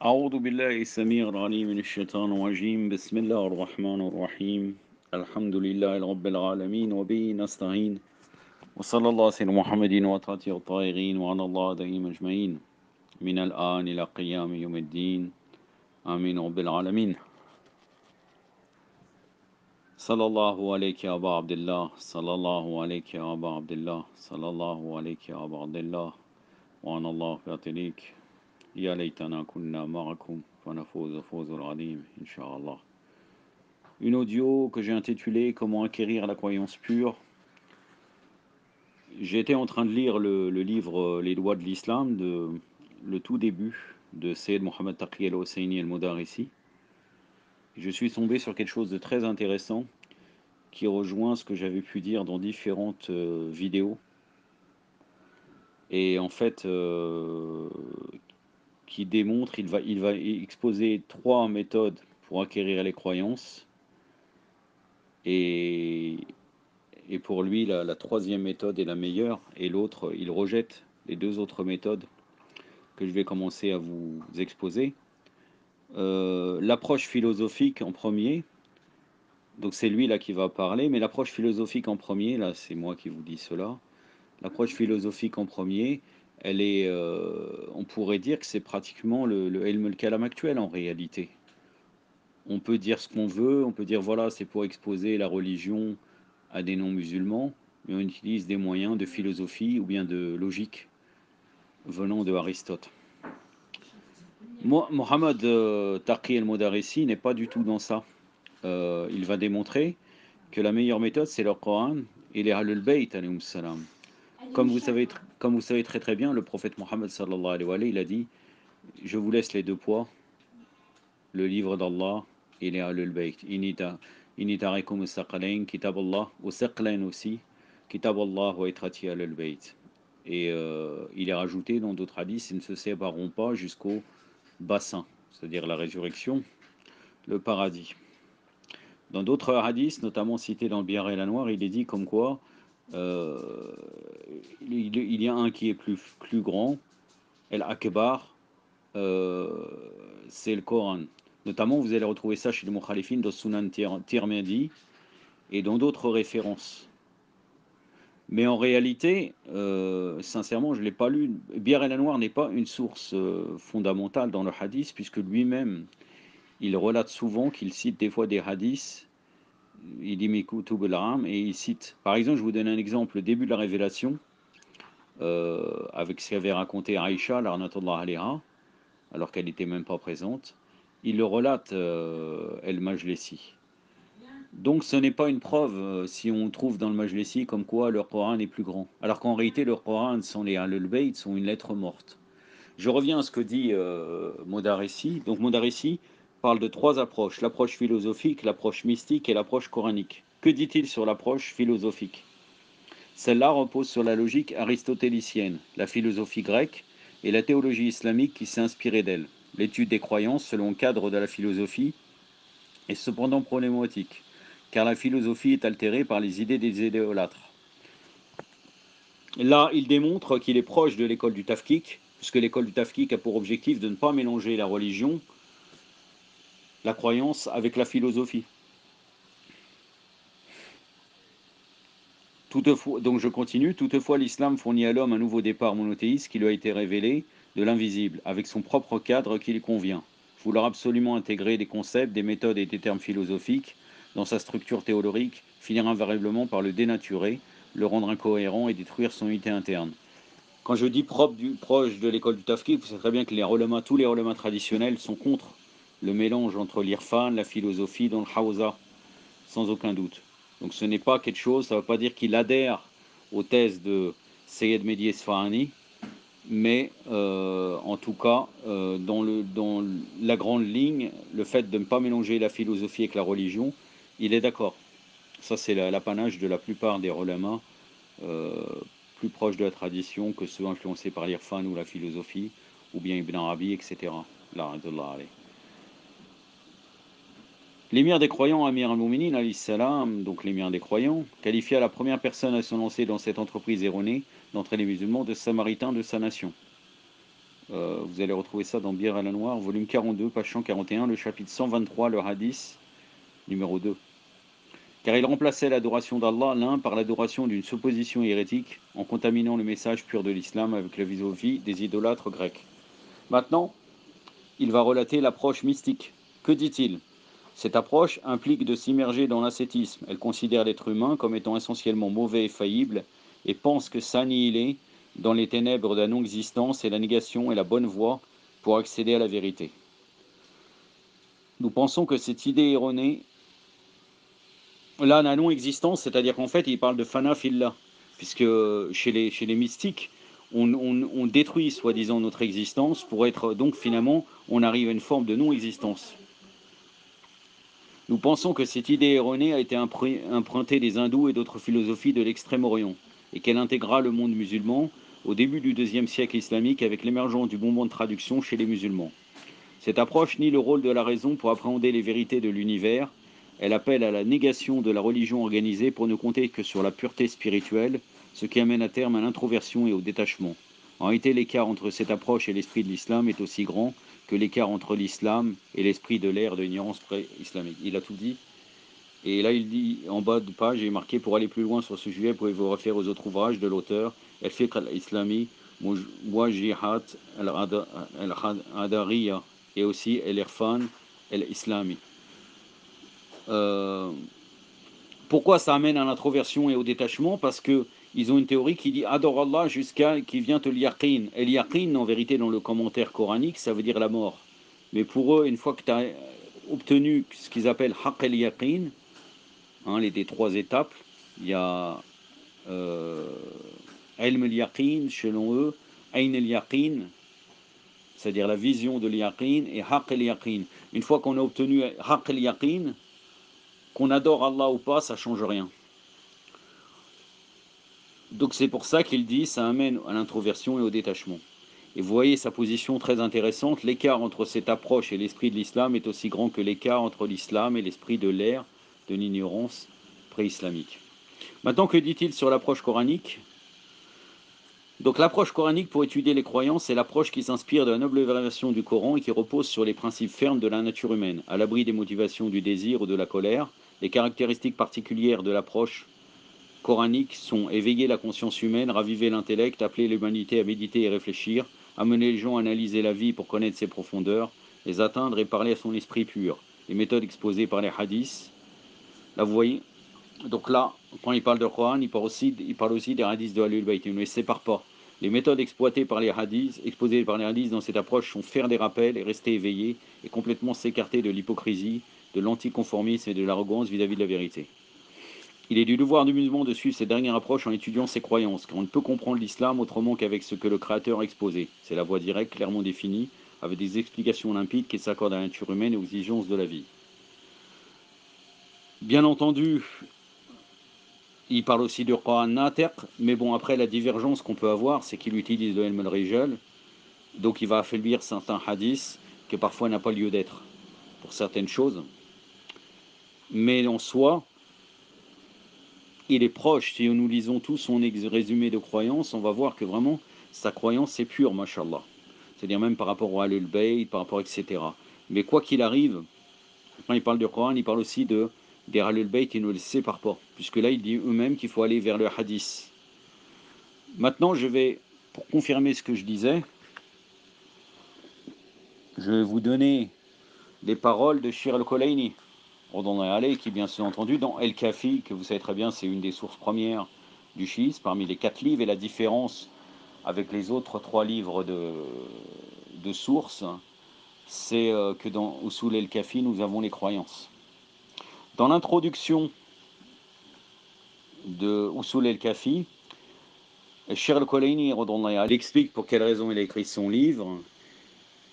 أعوذ بالله السميع العليم من الشيطان الرجيم بسم الله الرحمن الرحيم الحمد لله رب العالمين وبه نستعين وصلى الله على سيدنا محمد وتاتي الطائرين وعلى الله دائما أجمعين من الآن إلى قيام يوم الدين آمين رب العالمين صلى الله عليك يا أبا عبد الله صلى الله عليك يا أبا عبد الله صلى الله عليك يا أبا عبد الله وعن الله يعطيك يا ليتنا كنا معكم فنفوز فوز العظيم إن شاء الله. Une audio que j'ai intitulée Comment acquérir la croyance pure. J'étais en train de lire le livre Les lois de l'islam, le tout début de Sayyid Mohammed Taqi al-Husseini al-Mudarisi. Je suis tombé sur quelque chose de très intéressant qui rejoint ce que j'avais pu dire dans différentes vidéos. Et en fait, qui démontre, il va exposer 3 méthodes pour acquérir les croyances. Et pour lui, la troisième méthode est la meilleure, et l'autre, il rejette les 2 autres méthodes que je vais commencer à vous exposer. L'approche philosophique en premier, donc c'est lui là qui va parler, mais l'approche philosophique en premier, là c'est moi qui vous dis cela, l'approche philosophique en premier, elle est, on pourrait dire que c'est pratiquement le ilm al-kalam actuel en réalité. On peut dire ce qu'on veut, on peut dire voilà, c'est pour exposer la religion à des non-musulmans, mais on utilise des moyens de philosophie ou bien de logique venant de Aristote. Mohammed Taqi al-Mudarisi n'est pas du tout dans ça. Il va démontrer que la meilleure méthode, c'est le Coran et les Ahlul Bayt, alayhim salam. Comme vous savez très très bien, le prophète Mohammed sallallahu alayhi wa sallam, il a dit « Je vous laisse les 2 poids, le livre d'Allah et les Ahlul Bayt. Inni tarikum as-saqalayn, kitab Allah, ou saqalayn aussi, kitab Allah wa itrati Ahlul Bayt. » Et il est rajouté dans d'autres hadiths, ils ne se sépareront pas jusqu'au bassin, c'est-à-dire la résurrection, le paradis. Dans d'autres hadiths, notamment cités dans le Bihar et la Noire, il est dit comme quoi il y a un qui est plus grand, El Akbar, c'est le Coran. Notamment, vous allez retrouver ça chez les Mukhalifin, dans Sunan Tirmidhi et dans d'autres références. Mais en réalité, sincèrement, je ne l'ai pas lu. Bihar et la Noire n'est pas une source fondamentale dans le hadith, puisque lui-même, il relate souvent qu'il cite des fois des hadiths. Il dit Mikutub al-Ram et il cite. Par exemple, je vous donne un exemple, le début de la révélation, avec ce qu'avait raconté Aïcha, l'arnatullah alayha, alors qu'elle n'était même pas présente. Il le relate, El-Majlesi. Donc ce n'est pas une preuve, si on trouve dans le Majlesi comme quoi le Coran est plus grand. Alors qu'en réalité, le Coran, les Ahlul Bayt, sont une lettre morte. Je reviens à ce que dit Modarisi. Donc Modarisi parle de 3 approches, l'approche philosophique, l'approche mystique et l'approche coranique. Que dit-il sur l'approche philosophique? Celle-là repose sur la logique aristotélicienne, la philosophie grecque et la théologie islamique qui s'est inspirée d'elle. L'étude des croyances selon le cadre de la philosophie est cependant problématique, car la philosophie est altérée par les idées des idéolâtres. Là, il démontre qu'il est proche de l'école du Tafkik, puisque l'école du Tafkik a pour objectif de ne pas mélanger la religion, la croyance, avec la philosophie. Toutefois, donc je continue, toutefois l'islam fournit à l'homme un nouveau départ monothéiste qui lui a été révélé de l'invisible, avec son propre cadre qui lui convient. Vouloir absolument intégrer des concepts, des méthodes et des termes philosophiques dans sa structure théorique finira invariablement par le dénaturer, le rendre incohérent et détruire son unité interne. Quand je dis proche de l'école du Tafkik, vous savez très bien que tous les ulémas traditionnels sont contre le mélange entre l'irfan, la philosophie, dans le hawza, sans aucun doute. Donc ce n'est pas quelque chose, ça ne veut pas dire qu'il adhère aux thèses de Seyyed Mehdi Esfahani, mais en tout cas, dans la grande ligne, le fait de ne pas mélanger la philosophie avec la religion, il est d'accord. Ça, c'est l'apanage de la plupart des ulémas plus proches de la tradition que ceux influencés par l'irfan ou la philosophie, ou bien Ibn Arabi, etc. L'émir des croyants, Amir al-Mouminin, alayhi salam, donc l'émir des croyants, qualifia la première personne à se lancer dans cette entreprise erronée d'entraîner les musulmans de samaritain de sa nation. Vous allez retrouver ça dans Bir al-Anwar, volume 42, page 141, le chapitre 123, le hadith numéro 2. Car il remplaçait l'adoration d'Allah l'un par l'adoration d'une supposition hérétique, en contaminant le message pur de l'islam avec la philosophie des idolâtres grecs. Maintenant, il va relater l'approche mystique. Que dit-il? Cette approche implique de s'immerger dans l'ascétisme. Elle considère l'être humain comme étant essentiellement mauvais et faillible, et pense que s'annihiler dans les ténèbres de la non-existence et la négation est la bonne voie pour accéder à la vérité. Nous pensons que cette idée erronée, là, la non-existence, c'est-à-dire qu'en fait, il parle de fana fillah, puisque chez les mystiques, on détruit soi-disant notre existence pour être, donc finalement, on arrive à une forme de non-existence. Nous pensons que cette idée erronée a été empruntée des hindous et d'autres philosophies de l'Extrême-Orient, et qu'elle intégra le monde musulman au début du IIe siècle islamique avec l'émergence du bonbon de traduction chez les musulmans. Cette approche nie le rôle de la raison pour appréhender les vérités de l'univers. Elle appelle à la négation de la religion organisée pour ne compter que sur la pureté spirituelle, ce qui amène à terme à l'introversion et au détachement. En réalité, l'écart entre cette approche et l'esprit de l'islam est aussi grand que l'écart entre l'islam et l'esprit de l'ère de l'ignorance pré-islamique. Il a tout dit. Et là, il dit, en bas de page, il est marqué, pour aller plus loin sur ce sujet, pouvez vous référer aux autres ouvrages de l'auteur, El-Fiqh al-Islami, Wajihat al-Adariya, et aussi El-Irfan el-Islami. Pourquoi ça amène à l'introversion et au détachement? Parce qu'ils ont une théorie qui dit adore Allah jusqu'à qui vient te l'yaqin. Et l'yaqin, en vérité, dans le commentaire coranique, ça veut dire la mort. Mais pour eux, une fois que tu as obtenu ce qu'ils appellent haqq el-yaqin, les trois étapes, il y a ilm el-yaqin, selon eux, ayn el-yaqin, c'est-à-dire la vision de l'yaqin, et haqq el-yaqin. Une fois qu'on a obtenu haqq el-yaqin, qu'on adore Allah ou pas, ça ne change rien. Donc c'est pour ça qu'il dit ça amène à l'introversion et au détachement. Et vous voyez sa position très intéressante, l'écart entre cette approche et l'esprit de l'islam est aussi grand que l'écart entre l'islam et l'esprit de l'ère de l'ignorance pré-islamique. Maintenant, que dit-il sur l'approche coranique? Donc l'approche coranique pour étudier les croyances, c'est l'approche qui s'inspire de la noble révélation du Coran et qui repose sur les principes fermes de la nature humaine, à l'abri des motivations du désir ou de la colère. Les caractéristiques particulières de l'approche coranique sont éveiller la conscience humaine, raviver l'intellect, appeler l'humanité à méditer et réfléchir, amener les gens à analyser la vie pour connaître ses profondeurs, les atteindre et parler à son esprit pur. Les méthodes exposées par les hadiths. Là, vous voyez, donc là, quand il parle de Coran, il parle aussi des hadiths de Ahlul Bayt. Il ne les sépare pas. Les méthodes exposées par les hadiths dans cette approche sont faire des rappels et rester éveillé et complètement s'écarter de l'hypocrisie, de l'anticonformisme et de l'arrogance vis-à-vis de la vérité. Il est du devoir du musulman de suivre cette dernière approche en étudiant ses croyances, car on ne peut comprendre l'islam autrement qu'avec ce que le Créateur a exposé. C'est la voie directe, clairement définie, avec des explications limpides qui s'accordent à la nature humaine et aux exigences de la vie. Bien entendu, il parle aussi du Coran Natiq, mais bon, après la divergence qu'on peut avoir, c'est qu'il utilise le Ilm al-Rijal, donc il va affaiblir certains hadiths que parfois n'a pas lieu d'être pour certaines choses. Mais en soi, il est proche. Si nous lisons tous son résumé de croyance, on va voir que vraiment sa croyance est pure, mashallah. C'est-à-dire même par rapport au Ahlul Bayt, par rapport etc. Mais quoi qu'il arrive, quand il parle du Coran, il parle aussi des Ahlul Bayt, il ne les sépare pas, puisque là il dit eux-mêmes qu'il faut aller vers le hadith. Maintenant, pour confirmer ce que je disais, je vais vous donner les paroles de Shir al-Kulaini, qui bien entendu dans El-Kafi, que vous savez très bien, c'est une des sources premières du chiisme, parmi les 4 livres, et la différence avec les autres 3 livres de sources, c'est que dans Usul el-Kafi, nous avons les croyances. Dans l'introduction de Usul el-Kafi, Shir al-Kulaini explique pour quelle raison il a écrit son livre,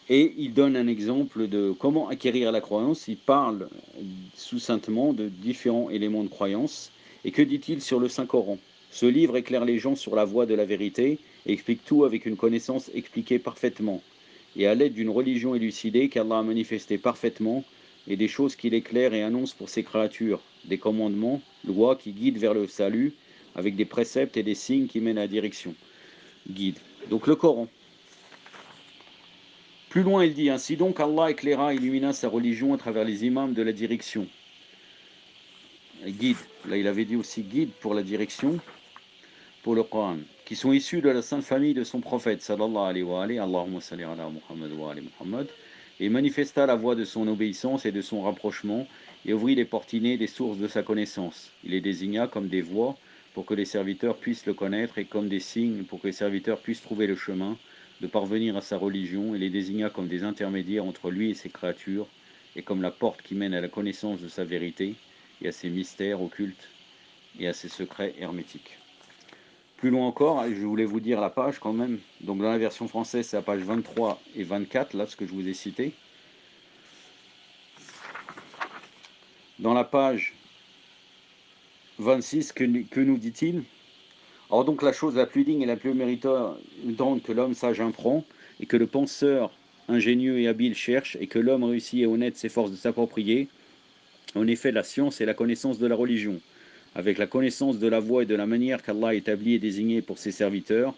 et il donne un exemple de comment acquérir la croyance. Il parle succinctement de différents éléments de croyance. Et que dit-il sur le Saint-Coran? Ce livre éclaire les gens sur la voie de la vérité et explique tout avec une connaissance expliquée parfaitement, et à l'aide d'une religion élucidée qu'Allah a manifestée parfaitement, et des choses qu'il éclaire et annonce pour ses créatures, des commandements, lois qui guident vers le salut, avec des préceptes et des signes qui mènent à la direction. Guide. Donc le Coran. Plus loin, il dit ainsi donc Allah éclaira, illumina sa religion à travers les imams de la direction. Guide, là il avait dit aussi guide pour la direction, pour le Coran, qui sont issus de la sainte famille de son prophète, sallallahu alayhi wa alayhi, Allahumma salli ala Muhammad wa ali Muhammad, et manifesta la voie de son obéissance et de son rapprochement, et ouvrit les portinés des sources de sa connaissance. Il les désigna comme des voies pour que les serviteurs puissent le connaître, et comme des signes pour que les serviteurs puissent trouver le chemin de parvenir à sa religion, et les désigna comme des intermédiaires entre lui et ses créatures, et comme la porte qui mène à la connaissance de sa vérité, et à ses mystères occultes, et à ses secrets hermétiques. Plus loin encore, je voulais vous dire la page quand même. Donc dans la version française, c'est la page 23 et 24, là, ce que je vous ai cité. Dans la page 26, que nous dit-il? Or donc la chose la plus digne et la plus méritante que l'homme sage imprend, et que le penseur ingénieux et habile cherche, et que l'homme réussi et honnête s'efforce de s'approprier, en effet la science et la connaissance de la religion, avec la connaissance de la voie et de la manière qu'Allah a établie et désignée pour ses serviteurs,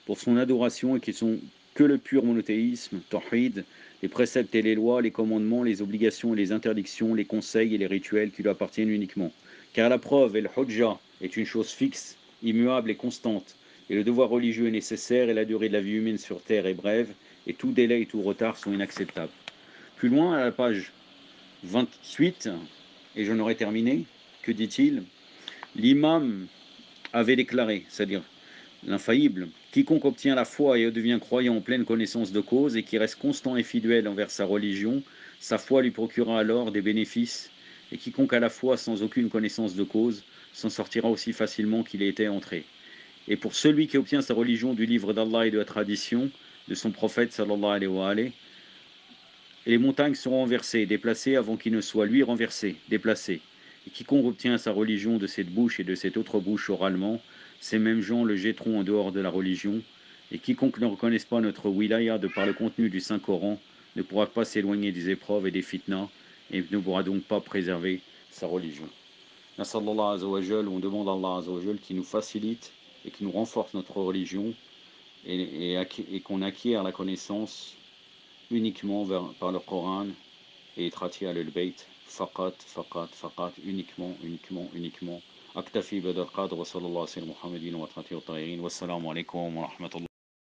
pour son adoration, et qui sont que le pur monothéisme, tawhid, les préceptes et les lois, les commandements, les obligations et les interdictions, les conseils et les rituels qui lui appartiennent uniquement. Car la preuve et le hujja est une chose fixe, immuable et constante, et le devoir religieux est nécessaire, et la durée de la vie humaine sur terre est brève, et tout délai et tout retard sont inacceptables. Plus loin, à la page 28, et j'en aurai terminé, que dit-il? L'imam avait déclaré, c'est-à-dire l'infaillible, quiconque obtient la foi et devient croyant en pleine connaissance de cause, et qui reste constant et fidèle envers sa religion, sa foi lui procurera alors des bénéfices, et quiconque a la foi sans aucune connaissance de cause, s'en sortira aussi facilement qu'il y était entré. Et pour celui qui obtient sa religion du livre d'Allah et de la tradition de son prophète, sallallahu alayhi wa alayhi, les montagnes seront renversées, déplacées avant qu'il ne soit lui renversé, déplacé. Et quiconque obtient sa religion de cette bouche et de cette autre bouche oralement, ces mêmes gens le jetteront en dehors de la religion. Et quiconque ne reconnaisse pas notre wilaya de par le contenu du Saint-Coran ne pourra pas s'éloigner des épreuves et des fitnas, et ne pourra donc pas préserver sa religion. Nasallallahu azza wa jal, on demande à Allah azza wa jal qui nous facilite et qui nous renforce notre religion, et qu'on acquiert la connaissance uniquement par le Coran et Trati al-Bayt, faqat, uniquement. Aktafi badal qadr wa sallallahu alayhi wa sallam Muhammadin wa Trati wa ta'irin. Wassalamu alaikum wa rahmatullah.